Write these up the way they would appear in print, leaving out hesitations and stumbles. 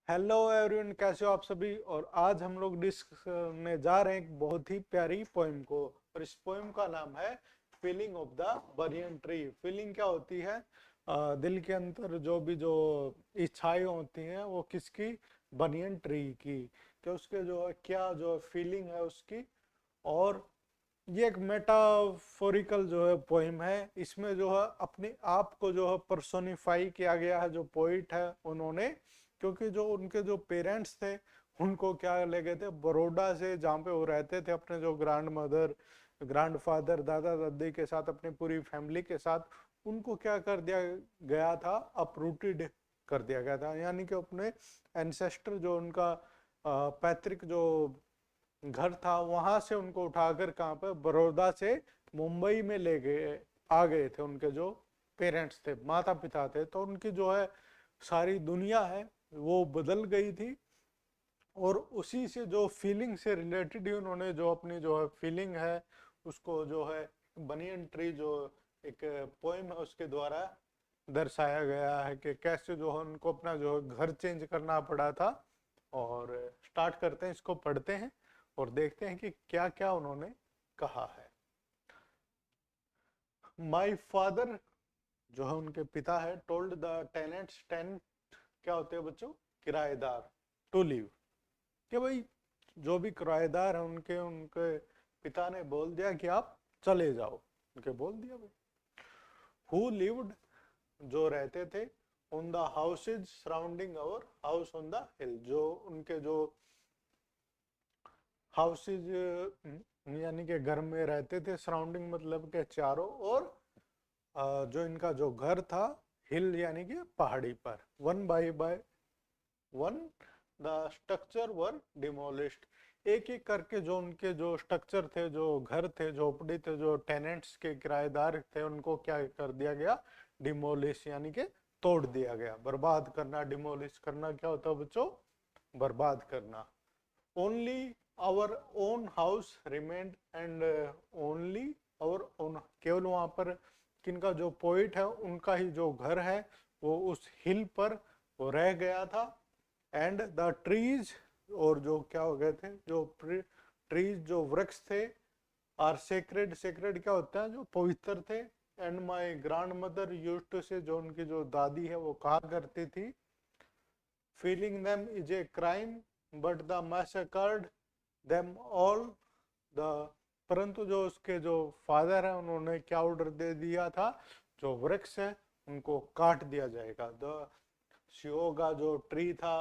Hello everyone, कैसे हो आप सभी। और आज हम लोग डिस्कस करने जा रहे हैं एक बहुत ही प्यारी पोएम को। और इस पोएम का नाम है feeling of the banyan tree. Feeling क्या होती है? दिल के अंदर जो इच्छाएं होती हैं वो किसकी? बनियन ट्री की। कि उसके जो है क्या जो फीलिंग है उसकी। और ये एक मेटाफोरिकल जो है पोइम है। इसमें जो है अपने आप को जो है पर्सोनिफाई किया गया है जो पोइट है उन्होंने। क्योंकि जो उनके जो पेरेंट्स थे उनको क्या ले गए थे बड़ौदा से, जहाँ पे वो रहते थे अपने जो ग्रैंड मदर ग्रैंड फादर दादा दादी के साथ अपनी पूरी फैमिली के साथ। उनको क्या कर दिया गया था? अपरूटेड कर दिया गया था। यानी कि अपने एंसेस्टर जो उनका पैतृक जो घर था वहां से उनको उठाकर कहाँ पे बड़ौदा से मुंबई में ले गए आ गए थे। उनके जो पेरेंट्स थे, माता पिता थे, तो उनकी जो है सारी दुनिया है वो बदल गई थी। और उसी से जो फीलिंग से रिलेटेड ही उन्होंने जो अपनी जो है फीलिंग है उसको जो है बनियन ट्री जो एक पोएम है उसके द्वारा दर्शाया गया है कि कैसे जो है उनको अपना जो है घर चेंज करना पड़ा था। और स्टार्ट करते हैं, इसको पढ़ते हैं और देखते हैं कि क्या क्या उन्होंने कहा है। माई फादर जो है उनके पिता है, टोल्ड द टेनेंट्स, टेनेंट क्या होते हैं बच्चों? किराएदार। टू लीव, कि भाई जो भी किराएदार है उनके उनके पिता ने बोल दिया कि आप चले जाओ। उनके बोल दिया भाई। हु लिव्ड जो रहते थे, on the houses surrounding our house on the हिल, जो उनके जो हाउसेज यानी कि घर में रहते थे, सराउंडिंग मतलब के चारों। और जो इनका जो घर था हिल यानी कि पहाड़ी पर। One by one the structure were demolished, एक एक करके जो उनके जो स्ट्रक्चर थे, जो घर थे, झोपड़ी थे, जो टेनेंट्स के किराएदार थे, उनको क्या कर दिया गया? डिमोलिश यानी कि तोड़ दिया गया। बर्बाद करना, डिमोलिश करना क्या होता है बच्चों? बर्बाद करना। Only our own house remained and only our own, केवल वहां पर किनका जो पोइट है उनका ही जो घर है वो उस हिल पर वो रह गया था। एंड द ट्रीज, और जो क्या हो गए थे जो ट्रीज जो वृक्ष थे, आर सेक्रेड, सेक्रेड क्या होता है? जो पवित्र थे। And my grandmother used to say, जो उनकी जो दादी है वो कहा करती थी, feeling them is a crime but the massacred them all the, परंतु जो उसके जो फादर है उन्होंने क्या ऑर्डर दे दिया था? जो वृक्ष है उनको काट दिया जाएगा। द शियोगा जो ट्री था,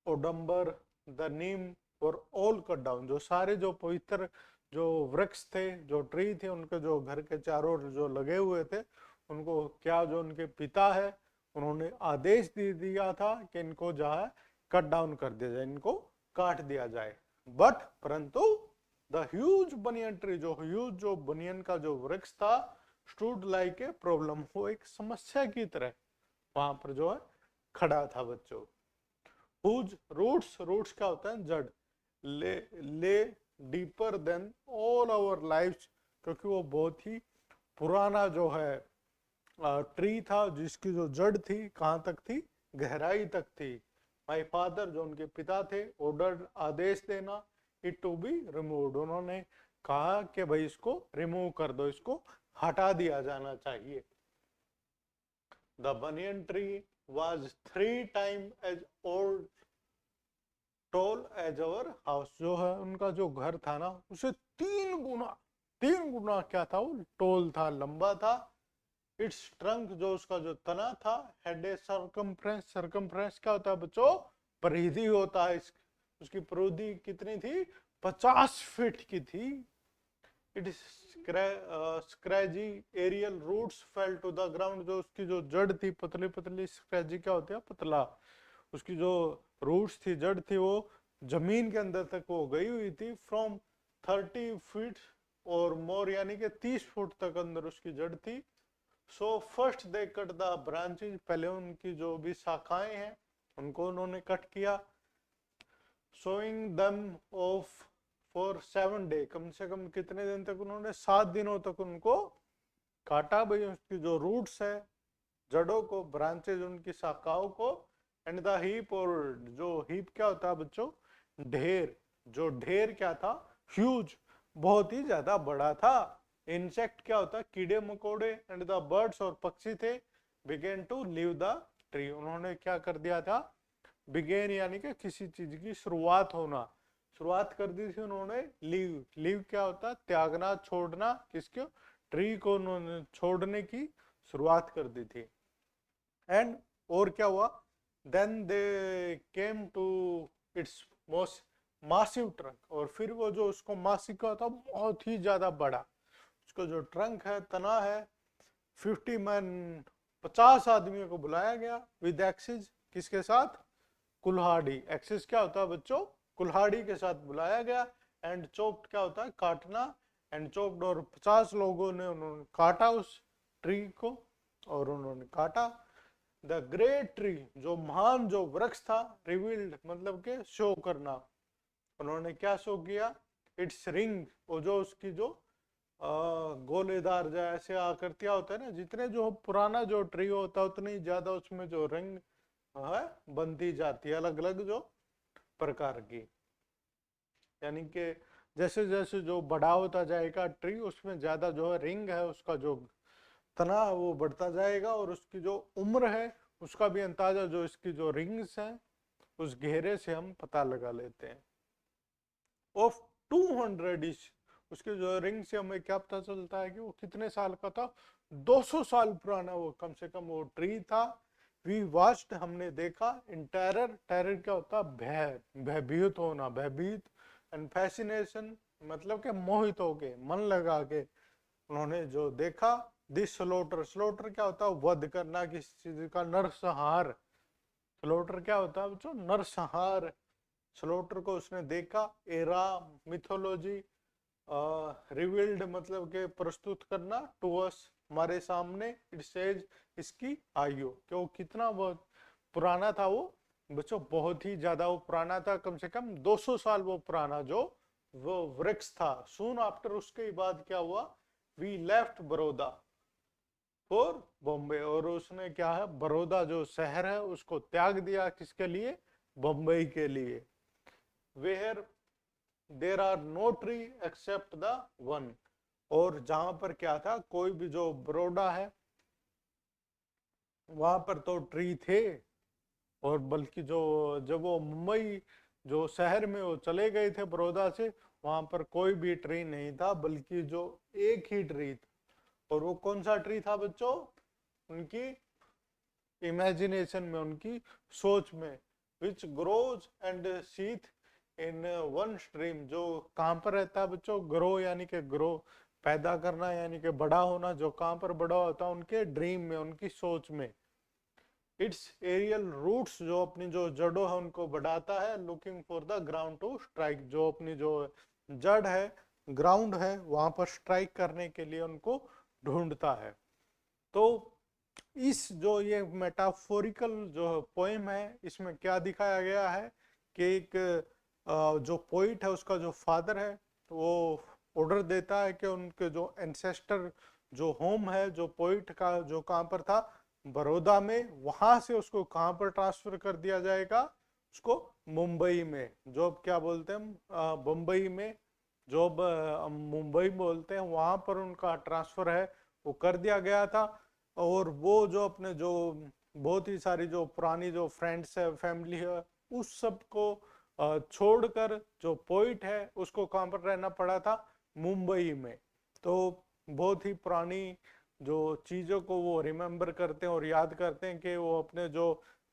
ओडम्बर, द नीम, और ऑल कट डाउन, जो सारे जो पवित्र जो वृक्ष थे, जो ट्री थे, उनके जो घर के चारों ओर जो लगे हुए थे, उनको क्या जो उनके पिता है उन्होंने आदेश दे दिया था कि इनको जो है कट डाउन कर दिया जाए, इनको काट दिया जाए। बट परंतु द ह्यूज बनियन ट्री, जो ह्यूज जो बनियन का जो वृक्ष था, स्टूड लाइक ए प्रॉब्लम, वो एक समस्या की तरह वहां पर जो है खड़ा था बच्चों। हुज रूट्स, रूट्स क्या होता है? जड़। ले ले deeper than all our lives, क्योंकि वो बहुत ही पुराना जो है ट्री था जिसकी जो जड़ थी कहाँ तक थी? गहराई तक थी। माई फादर जो उनके पिता थे, ऑर्डर आदेश देना, इट टू बी रिमूव्ड, उन्होंने कहा कि भाई इसको रिमूव कर दो, इसको हटा दिया जाना चाहिए। The banyan tree was 3 times as old tall as our house, जो है उनका जो घर था ना उसे 3 गुना, 3 गुना क्या था? वो टोल था, लंबा था। इट्स ट्रंक, जो उसका जो तना था, हेड ए सरकमफ्रेंस, सरकमफ्रेंस क्या होता है बच्चों? परिधि होता है। उसकी परिधि कितनी थी? 50 फीट की थी। It is crazy aerial roots fell to the ground, जो उसकी जो जड़ थी पतली पतली, स्क्रैजी क्या होती है? पतला। उसकी जो रूट्स थी, जड़ थी, वो जमीन के अंदर तक वो गई हुई थी। फ्रॉम 30 फीट और मोर, यानी कि 30 फुट तक अंदर उसकी जड़ थी। So first they cut the branches, पहले उनकी जो भी शाखाएं हैं उनको उन्होंने कट किया। शोइंग दम ऑफ फॉर 7 डे, कम से कम कितने दिन तक? उन्होंने 7 दिनों तक उनको काटा। भाई उसकी जो रूट्स है जड़ों को, ब्रांचेज उनकी शाखाओं को, एंड द हीप, और जो हीप क्या होता है बच्चों, ढेर, जो ढेर क्या था, ह्यूज, बहुत ही ज्यादा बड़ा था। इंसेक्ट क्या होता है, कीड़े मकोड़े, एंड द बर्ड्स, और पक्षी थे, began to leave the tree, उन्होंने क्या कर दिया था, बिगेन यानी कि किसी चीज की शुरुआत होना, शुरुआत कर दी थी उन्होंने, लीव, लीव क्या होता है, त्यागना, छोड़ना, किसको, ट्री को उन्होंने छोड़ने की शुरुआत कर दी थी। एंड और क्या हुआ, then they came to its most massive trunk, और फिर वो जो उसको मासिव का था, बहुत ही ज्यादा बड़ा, उसको जो ट्रंक है, तना है, 50 मैन, 50 आदमियों को बुलाया गया विद एक्सिस, किसके साथ, कुल्हाड़ी, एक्सिस क्या होता है बच्चों, कुल्हाड़ी के साथ बुलाया गया, एंड चोप्ड क्या होता है, काटना, एंड चोप्ड, और 50 लोगों ने उन्होंने काटा उस ट्री को, और उन्होंने काटा। द ग्रेट ट्री, जो महान जो वृक्ष था, रिवील्ड मतलब के शो करना, उन्होंने क्या शो किया, इट्स रिंग, वो जो उसकी जो गोलेदार जैसे आकृतियां होता है ना, जितने जो पुराना जो ट्री होता है उतनी ज्यादा उसमें जो रिंग है बनती जाती है, अलग अलग जो प्रकार की, यानी कि जैसे जैसे जो बड़ा होता जाएगा ट्री, उसमें ज्यादा जो है रिंग है, उसका जो तना वो बढ़ता जाएगा, और उसकी जो उम्र है उसका भी अंदाजा जो इसकी जो रिंग्स हैं उस घेरे से हम पता लगा लेते हैं। ऑफ 200 इच, उसके जो रिंग से हमें क्या पता चलता है कि वो कितने साल का था, 200 साल पुराना वो कम से कम वो ट्री था। वी वाच्ड, हमने देखा, इन टेरर, टेरर क्या होता, भय, भयभीत होना, भयभीत, एंड फैसिनेशन मतलब के मोहित हो के, मन लगा के उन्होंने जो देखा, दिस स्लोटर, स्लोटर क्या होता है, वध करना किसी चीज का, नरसंहार, स्लोटर क्या होता है बच्चों, नरसंहार, स्लोटर को उसने देखा, एरा, मिथोलॉजी, रिवील्ड मतलब के प्रस्तुत करना, टू अस, हमारे सामने, इट सेज, इसकी आयु, कि वो कितना बहुत पुराना था वो बच्चों, बहुत ही ज्यादा वो पुराना था, कम से कम 200 साल वो पुराना जो वो वृक्ष था। सून आफ्टर, उसके बाद क्या हुआ, we left Baroda for Bombay, और उसने क्या है, बड़ौदा जो शहर है उसको त्याग दिया, किसके लिए, बम्बई के लिए। Where there are no tree except the one, और जहां पर क्या था, कोई भी जो बड़ौदा है वहां पर तो ट्री थे, और बल्कि जो जब वो मुंबई जो शहर में वो चले गए थे बड़ौदा से, वहां पर कोई भी ट्री नहीं था, बल्कि जो एक ही ट्री था, और वो कौन सा ट्री था बच्चों, उनकी इमेजिनेशन में, उनकी सोच में, which grows and sheath in one stream, जो कहाँ पर रहता है बच्चों, ग्रो यानी कि ग्रो पैदा करना, यानी कि बड़ा होना, जो कहाँ पर बड़ा होता है, उनके ड्रीम में, उनकी सोच में। इट्स एरियल रूट्स, जो अपनी जो जड़ों है उनको बढ़ाता है, looking for the ground to strike, जो अपनी जो जड़ है, ग्राउंड है, वहां पर स्ट्राइक करने के लिए उनको ढूंढता है। तो इस जो ये मेटाफोरिकल जो पोएम है, इसमें क्या दिखाया गया है कि एक जो पोइट है उसका जो फादर है, तो वो ऑर्डर देता है कि उनके जो एंसेस्टर जो होम है, जो पोइट का जो कहाँ पर था, बड़ौदा में, वहां से उसको कहाँ पर ट्रांसफर कर दिया जाएगा, उसको मुंबई में, जो क्या बोलते हैं बम्बई में, जो मुंबई बोलते हैं, वहां पर उनका ट्रांसफर है वो कर दिया गया था। और वो जो अपने जो बहुत ही सारी जो पुरानी जो फ्रेंड्स है, फैमिली है, उस सब को छोड़कर जो पोइट है उसको कहाँ पर रहना पड़ा था, मुंबई में। तो बहुत ही पुरानी जो चीजों को वो रिमेम्बर करते हैं और याद करते हैं कि वो अपने जो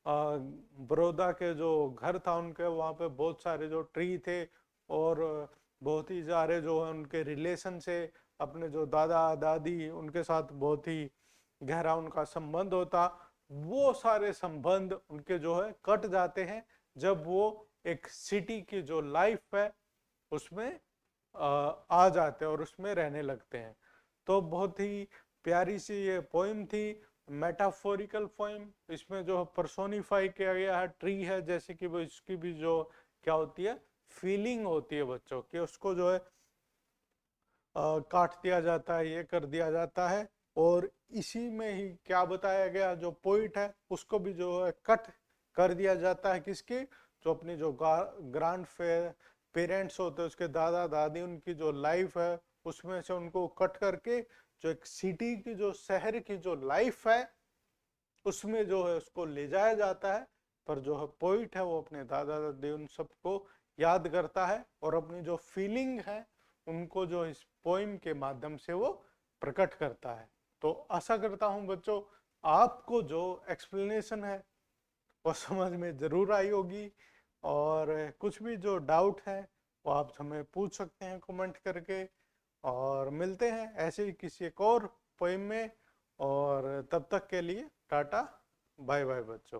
बड़ौदा के जो घर था उनके, वहाँ पे बहुत सारे जो ट्री थे, और बहुत ही सारे जो है उनके रिलेशन से, अपने जो दादा दादी उनके साथ बहुत ही गहरा उनका संबंध होता, वो सारे संबंध उनके जो है कट जाते हैं जब वो एक सिटी की जो लाइफ है उसमें आ जाते हैं और उसमें रहने लगते हैं। तो बहुत ही प्यारी सी ये पोइम थी, मेटाफोरिकल पोइम। इसमें जो पर्सोनिफाई किया गया है ट्री है, जैसे कि वो इसकी भी जो क्या होती है, फीलिंग होती है बच्चों की, उसको जो है काट दिया जाता है, ये कर दिया जाता है, और इसी में ही क्या बताया गया, जो पोइट है उसको भी जो है कट कर दिया जाता है, किसकी, जो अपनी जो ग्रांड पेरेंट्स होते हैं, उसके दादा दादी, उनकी जो लाइफ है उसमें से उनको कट करके जो एक सिटी की, जो शहर की जो लाइफ है उसमें जो है उसको ले जाया जाता है। पर जो है पोइट है वो अपने दादा दादी उन सबको याद करता है और अपनी जो फीलिंग है उनको जो इस पोइम के माध्यम से वो प्रकट करता है। तो आशा करता हूं बच्चों आपको जो एक्सप्लेनेशन है वो समझ में जरूर आई होगी, और कुछ भी जो डाउट है वो आप हमें पूछ सकते हैं कमेंट करके। और मिलते हैं ऐसे ही किसी एक और पोइम में, और तब तक के लिए टाटा बाय बाय बच्चों।